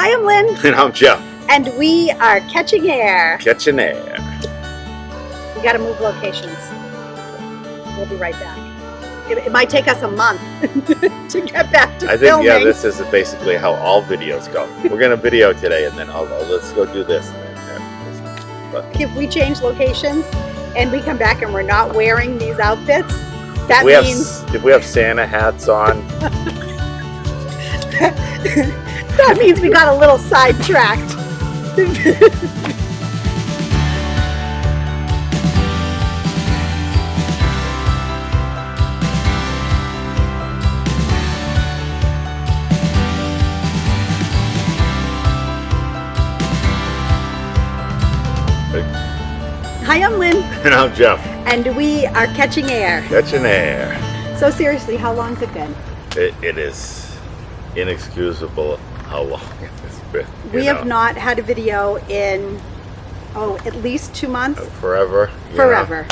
Hi, I'm Lynn. And I'm Jeff. And we are catching air. Catching air. We got to move locations. We'll be right back. It might take us a month to get back to filming. Yeah, this is basically how all videos go. We're going to video today, and then let's go do this. But if we change locations and we come back and we're not wearing these outfits, that means... if we have Santa hats on... that means we got a little sidetracked. Hi, I'm Lynn. And I'm Jeff. And we are catching air. Catching air. So seriously, how long's it been? It is inexcusable how long it's been. We have not had a video in, at least 2 months. Forever. Forever.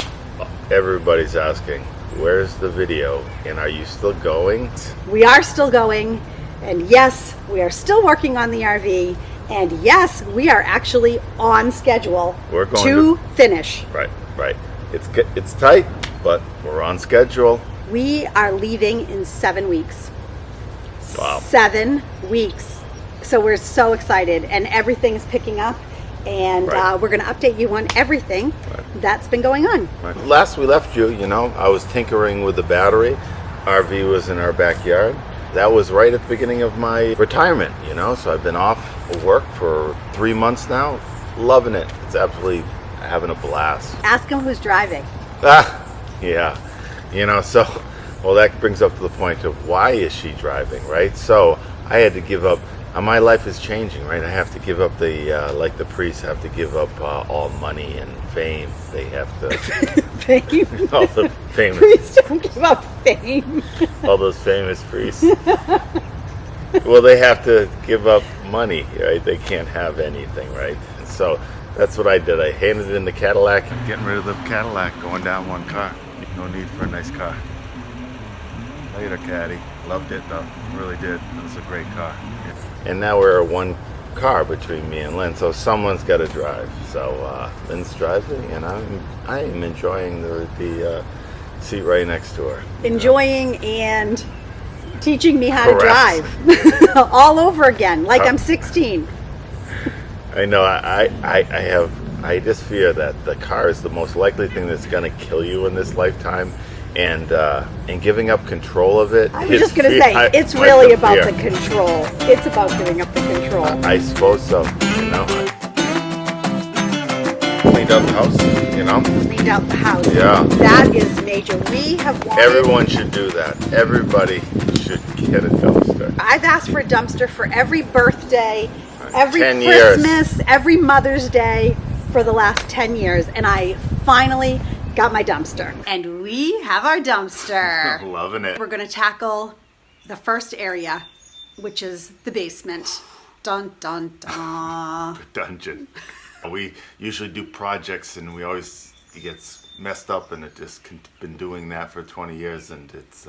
Everybody's asking, where's the video? And are you still going? We are still going. And yes, we are still working on the RV. And yes, we are actually on schedule to finish. Right. It's tight, but we're on schedule. We are leaving in 7 weeks. Wow. 7 weeks. So we're so excited, and everything's picking up, and we're going to update you on everything that's been going on. Right. Last we left you, I was tinkering with the battery. RV was in our backyard. That was right at the beginning of my retirement, so I've been off of work for 3 months now. Loving it. It's absolutely having a blast. Ask him who's driving. Yeah. Well, that brings up to the point of why is she driving, right? So I had to give up. My life is changing, right? I have to give up like the priests have to give up all money and fame. They have to... Fame? All the famous... Priests don't give up fame. All those famous priests. Well, they have to give up money, right? They can't have anything, right? And so that's what I did. I handed in the Cadillac. I'm getting rid of the Cadillac, going down one car. No need for a nice car. Later, Caddy. Loved it, though. Really did. It was a great car. And now we're one car between me and Lynn, so someone's got to drive. So Lynn's driving, and I am enjoying the seat right next to her. Enjoying and teaching me how to drive all over again, like I'm 16. I know. I just fear that the car is the most likely thing that's going to kill you in this lifetime. And giving up control of it. I was just going to say, it's really about the control. It's about giving up the control. I suppose so, Cleaned out the house, Cleaned out the house. Yeah. That is major. We have wanted... Everyone should do that. Everybody should get a dumpster. I've asked for a dumpster for every birthday, every 10 Christmas, years. every Mother's Day for the last 10 years. And I finally... got my dumpster. And we have our dumpster. Loving it. We're going to tackle the first area, which is the basement. Dun, dun, dun. The dungeon. We usually do projects and it gets messed up, and it just been doing that for 20 years, and it's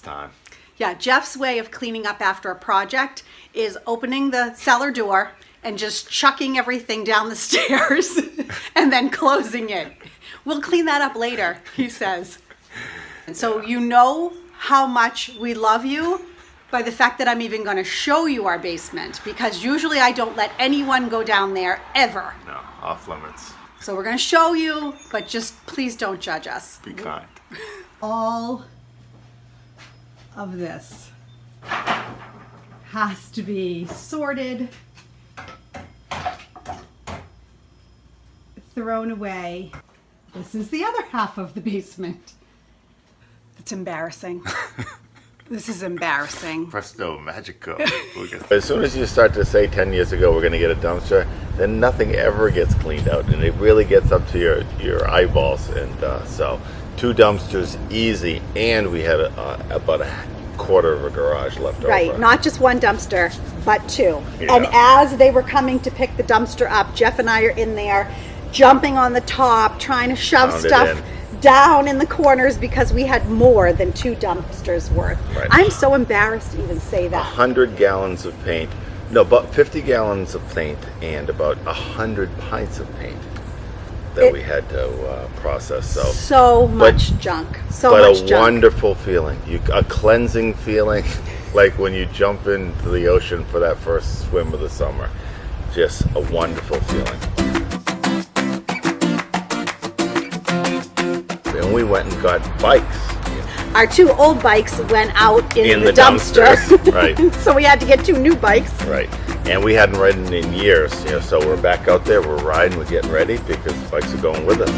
time. Yeah, Jeff's way of cleaning up after a project is opening the cellar door and just chucking everything down the stairs and then closing it. We'll clean that up later, he says. And so you know how much we love you by the fact that I'm even going to show you our basement, because usually I don't let anyone go down there ever. No, off limits. So we're going to show you, but just please don't judge us. Be kind. All of this has to be sorted, thrown away. This is the other half of the basement. It's embarrassing. This is embarrassing. Presto, magico. As soon as you start to say 10 years ago we're going to get a dumpster, then nothing ever gets cleaned out, and it really gets up to your eyeballs. And so 2 dumpsters, easy, and we had about a quarter of a garage left over. Right, not just 1 dumpster, but 2. Yeah. And as they were coming to pick the dumpster up, Jeff and I are in there jumping on the top, trying to shove stuff down in the corners because we had more than 2 dumpsters worth. Right. I'm so embarrassed to even say that. 100 gallons of paint No, about 50 gallons of paint and about 100 pints of paint that we had to process. So much junk. So but much a junk. wonderful feeling. A cleansing feeling, like when you jump into the ocean for that first swim of the summer. Just a wonderful feeling. And we went and got bikes. Our 2 old bikes went out in the dumpsters. dumpster. Right. So we had to get 2 new bikes. Right. And we hadn't ridden in years, so we're back out there, we're riding, we're getting ready because the bikes are going with us.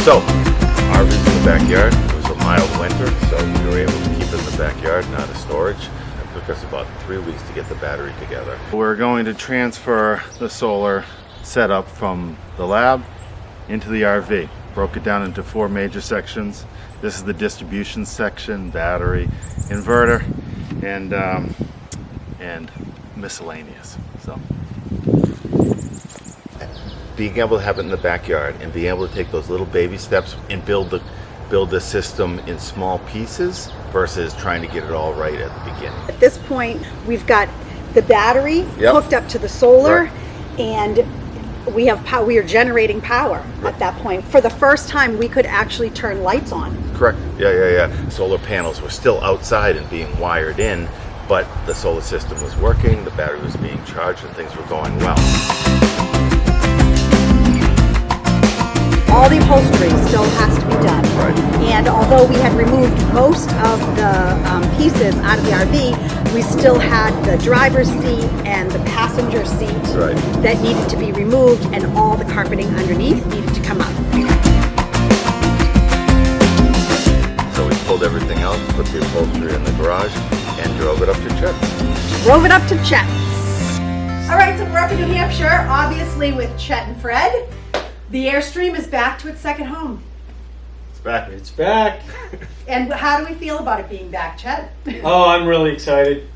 So, RV's in the backyard. It was a mild winter, so we were able to keep it in the backyard, not in storage. It took us about 3 weeks to get the battery together. We're going to transfer the solar setup from the lab into the RV. Broke it down into 4 major sections. This is the distribution section, battery, inverter, and miscellaneous. So being able to have it in the backyard and being able to take those little baby steps and build the system in small pieces versus trying to get it all right at the beginning. At this point, we've got the battery hooked up to the solar, Right. and we have power. We are generating power at that point. For the first time, we could actually turn lights on. Correct. Yeah. Solar panels were still outside and being wired in, but the solar system was working, the battery was being charged, and things were going well. All the upholstery still has to be done. Right. And although we had removed most of the pieces out of the RV, we still had the driver's seat and the passenger seat Right. that needed to be removed, and all the carpeting underneath needed to come out. So we pulled everything out, put the upholstery in the garage, and drove it up to Chet. Drove it up to Chet's. All right, so we're up in New Hampshire, obviously with Chet and Fred. The Airstream is back to its second home. It's back. It's back. And how do we feel about it being back, Chet? Oh, I'm really excited.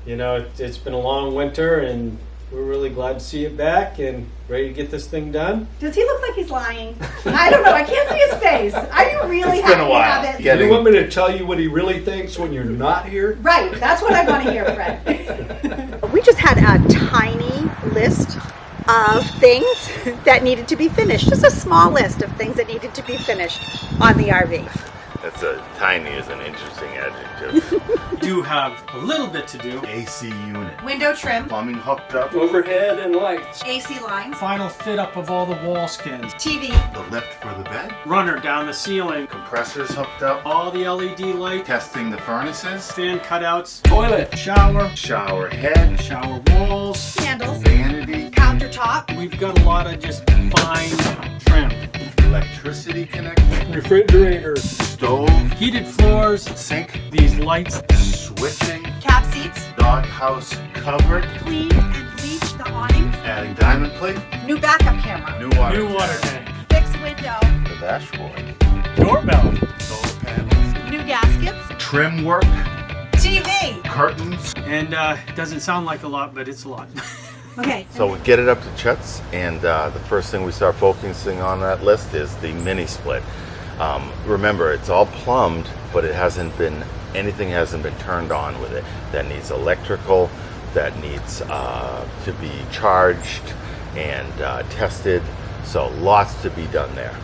It's been a long winter, and we're really glad to see it back and ready to get this thing done. Does he look like he's lying? I don't know. I can't see his face. Are you really It's happy been a while. to have it? Yeah. You want me to tell you what he really thinks when you're not here? Right. That's what I want to hear, Fred. We just had a tiny list of things that needed to be finished. Just a small list of things that needed to be finished on the RV. That's tiny is an interesting adjective. Do have a little bit to do. AC unit. Window trim, Plumbing hooked up. Overhead and lights. AC lines, Final fit up of all the wall skins. TV, The lift for the bed. Runner down the ceiling. Compressors hooked up. All the LED light. Testing the furnaces. Fan cutouts. Toilet. Shower. Shower head. Shower walls. candles, Vanity. countertop, We've got a lot of just fine trim. Electricity connection. Refrigerator. Stove. Heated floors. Sink. These lights. Switching. cap seats, Doghouse covered. clean and bleach the awnings, Adding diamond plate. new backup camera, New water. New water tank. fixed window, The dashboard. Doorbell. Solar panels. new gaskets, Trim work. TV. Curtains. And doesn't sound like a lot, but it's a lot. Okay. So we get it up to Chet's, and the first thing we start focusing on that list is the mini split. Remember, it's all plumbed, but anything hasn't been turned on with it. That needs electrical, that needs to be charged and tested. So lots to be done there.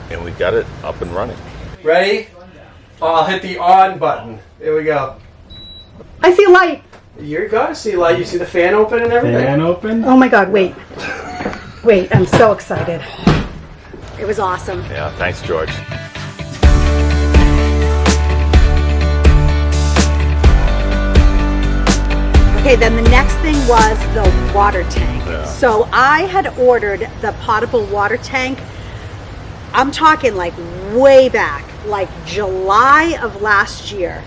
And we got it up and running. Ready? I'll hit the on button. There we go. I see light. You gotta see light. You see the fan open and everything? Fan open. Oh my God, wait. Wait, I'm so excited. It was awesome. Yeah, thanks, George. Okay, then the next thing was the water tank. Yeah. So I had ordered the potable water tank. I'm talking like way back, like July of last year.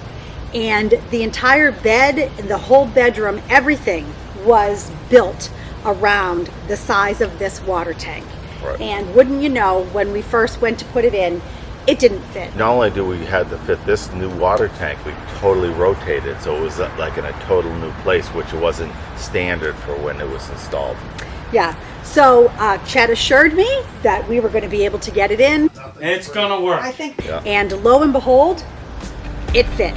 And the entire bed, the whole bedroom, everything was built around the size of this water tank. Right. And wouldn't you know, when we first went to put it in, it didn't fit. Not only do we had to fit this new water tank, we totally rotated, so it was like in a total new place, which wasn't standard for when it was installed. Yeah. So Chad assured me that we were going to be able to get it in. It's gonna work. I think. Yeah. And lo and behold, it fit.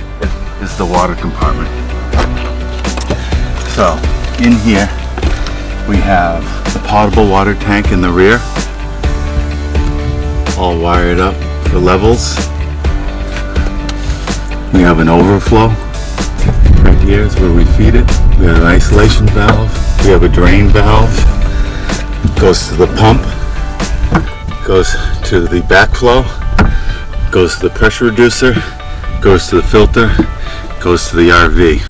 This is the water compartment. So in here we have the potable water tank in the rear, all wired up for levels. We have an overflow right here is where we feed it. We have an isolation valve. We have a drain valve. Goes to the pump, goes to the backflow, goes to the pressure reducer, goes to the filter, goes to the RV.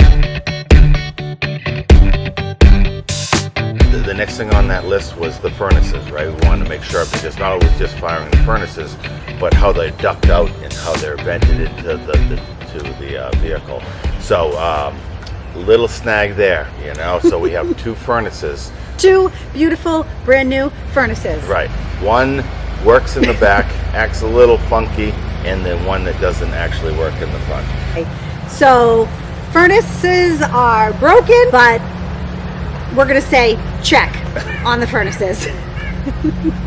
The next thing on that list was the furnaces, right? We wanted to make sure, because not always just firing the furnaces, but how they duct out and how they're vented into the vehicle. So little snag there, you know. So we have two furnaces. Two beautiful brand new furnaces. Right. One works in the back, acts a little funky, and then one that doesn't actually work in the front. So furnaces are broken, but we're gonna say check on the furnaces.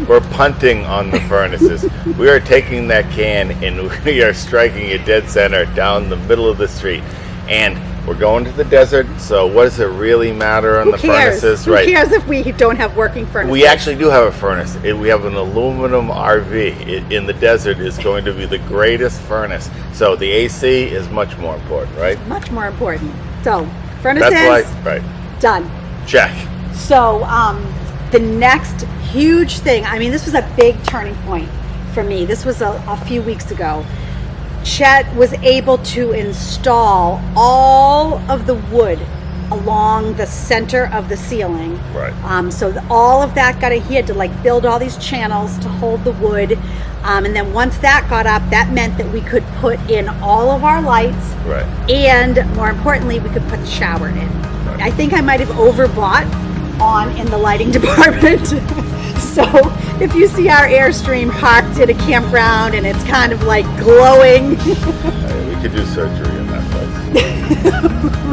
We're punting on the furnaces. We are taking that can and we are striking it dead center down the middle of the street. And we're going to the desert, so what does it really matter on the furnaces? Who cares if we don't have working furnaces? We actually do have a furnace. We have an aluminum RV. In the desert is going to be the greatest furnace. So the AC is much more important, right? Much more important. So furnaces, That's why, right. Done. Check. So the next huge thing, I mean, this was a big turning point for me. This was a few weeks ago. Chet was able to install all of the wood along the center of the ceiling. Right. So all of that he had to like build all these channels to hold the wood. And then once that got up, that meant that we could put in all of our lights. Right. And more importantly, we could put the shower in. Right. I think I might have overbought in the lighting department. So if you see our Airstream parked at a campground and it's kind of like glowing. We could do surgery in that place.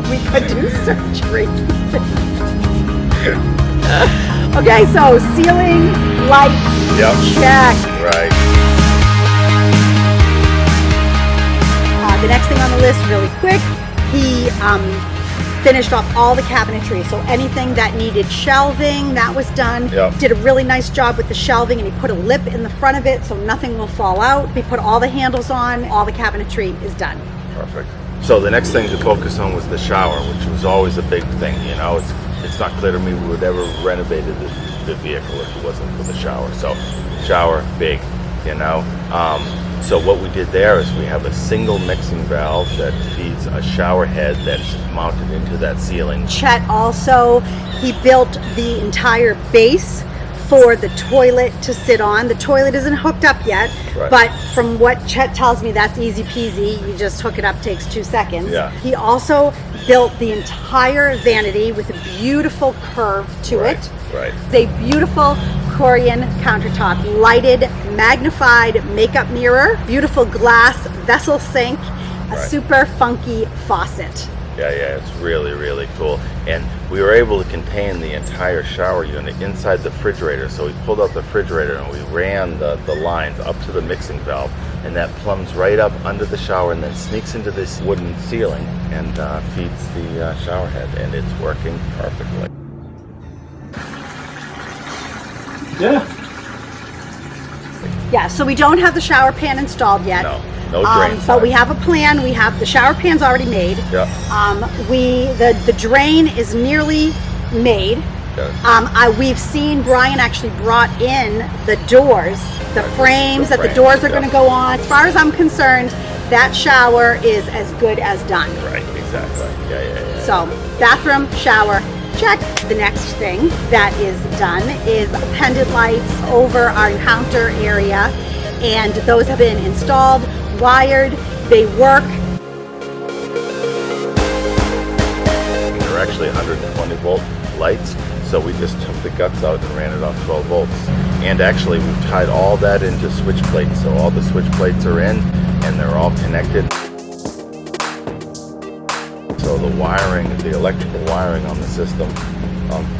We could do surgery. Okay, so ceiling, lights, Yep. check. Right. The next thing on the list, really quick, he finished off all the cabinetry. So anything that needed shelving, that was done. Yep. Did a really nice job with the shelving, and he put a lip in the front of it so nothing will fall out. We put all the handles on, all the cabinetry is done. Perfect. So the next thing to focus on was the shower, which was always a big thing. You know, it's not clear to me we would ever renovated the vehicle if it wasn't for the shower. So shower, big, you know. So what we did there is we have a single mixing valve that feeds a shower head that's mounted into that ceiling. Chet also, he built the entire base for the toilet to sit on. The toilet isn't hooked up yet, Right. but from what Chet tells me, that's easy peasy. You just hook it up, takes 2 seconds. Yeah. He also built the entire vanity with a beautiful curve to Right, it. right. It's a beautiful Corian countertop, lighted, magnified makeup mirror, beautiful glass vessel sink, a Right. super funky faucet. Yeah, it's really, really cool. And we were able to contain the entire shower unit inside the refrigerator. So we pulled out the refrigerator and we ran the lines up to the mixing valve, and that plumbs right up under the shower and then sneaks into this wooden ceiling and feeds the shower head, and it's working perfectly. Yeah. Yeah, so we don't have the shower pan installed yet. No drain. But we have a plan. We have the shower pan's already made. Yeah. The drain is nearly made. Okay. We've seen Brian actually brought in the doors, the Right, frames the that the frames, doors are yeah. going to go on. As far as I'm concerned, that shower is as good as done. Right, exactly. Yeah. So, bathroom, shower, check. The next thing that is done is pendant lights over our encounter area, and those have been installed, wired, they work. They're actually 120 volt lights, so we just took the guts out and ran it off 12 volts. And actually we've tied all that into switch plates, so all the switch plates are in and they're all connected. So the wiring, the electrical wiring on the system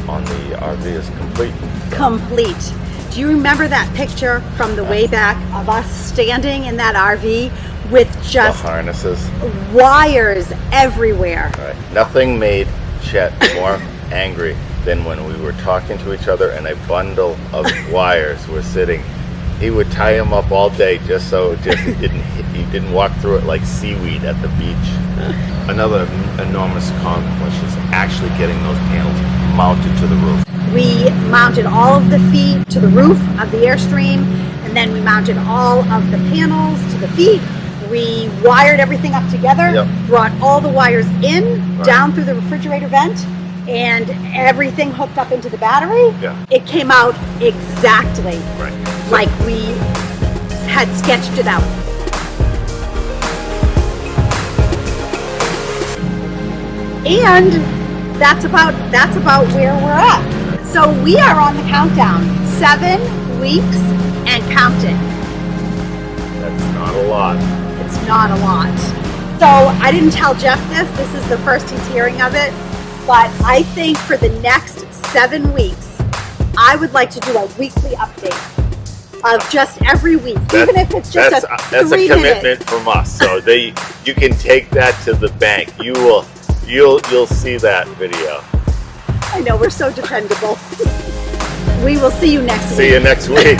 on the RV is complete. Complete. Do you remember that picture from the way back of us standing in that RV with The just harnesses. wires everywhere? Right. Nothing made Chet more angry than when we were talking to each other and a bundle of wires were sitting. He would tie them up all day just he didn't walk through it like seaweed at the beach. Another enormous accomplishment is actually getting those panels mounted to the roof. We mounted all of the feet to the roof of the Airstream, and then we mounted all of the panels to the feet. We wired everything up together, brought all the wires in, down through the refrigerator vent, and everything hooked up into the battery. It came out exactly like we had sketched it out. And that's about where we're at. So we are on the countdown. 7 weeks and counting. That's not a lot. It's not a lot. So I didn't tell Jeff this. This is the first he's hearing of it. But I think for the next 7 weeks, I would like to do a weekly update of just every week, even if it's just that's a 3 commitment minute. from us. So you can take that to the bank. You'll see that video. I know, we're so dependable. We will see you next week. See you next week.